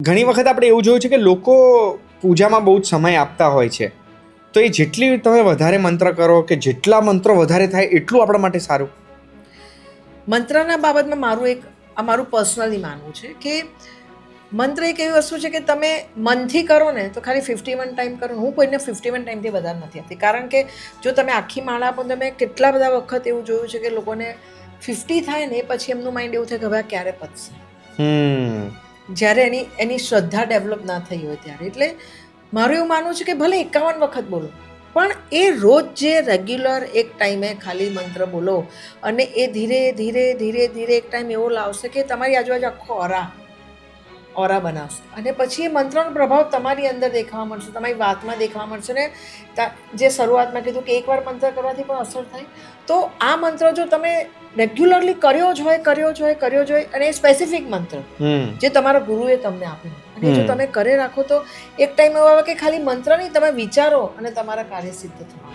ઘણી વખત આપણે એવું જોયું છે કે લોકો પૂજામાં બહુ જ સમય આપતા હોય છે, તો એ જેટલી તમે વધારે મંત્ર કરો કે જેટલા મંત્રો વધારે થાય એટલું આપણા માટે સારું. મંત્રના બાબતમાં મારું પર્સનલી માનવું છે કે મંત્ર એક એવી વસ્તુ છે કે તમે મનથી કરો ને તો ખાલી 51 ટાઈમ કરો. હું કોઈને 51 ટાઈમથી વધારે નથી આપતી, કારણ કે જો તમે આખી માળા પણ તમે કેટલા બધા વખત એવું જોયું છે કે લોકોને 50 થાય ને પછી એમનું માઇન્ડ એવું થાય કે હવે આ ક્યારે પતશે, જ્યારે એની શ્રદ્ધા ડેવલપ ના થઈ હોય ત્યારે. એટલે મારું એવું માનવું છે કે ભલે 51 વખત બોલો, પણ એ રોજ જે રેગ્યુલર એક ટાઈમે ખાલી મંત્ર બોલો અને એ ધીરે ધીરે ધીરે ધીરે એક ટાઈમ એવો લાવશે કે તમારી આજુબાજુ આખો ઓરા બનાવશે અને પછી એ મંત્રનો પ્રભાવ તમારી અંદર દેખાવા મળશે, તમારી વાતમાં દેખાવા મળશે. ને જે શરૂઆતમાં કીધું કે એકવાર મંત્ર કરવાથી પણ અસર થાય, તો આ મંત્ર જો તમે રેગ્યુલરલી કર્યો જ હોય અને એ સ્પેસિફિક મંત્ર જે તમારા ગુરુએ તમને આપ્યો અને જો તમે કરે રાખો તો એક ટાઈમ એવો આવે કે ખાલી મંત્ર નહીં, તમે વિચારો અને તમારા કાર્ય સિદ્ધ થવા.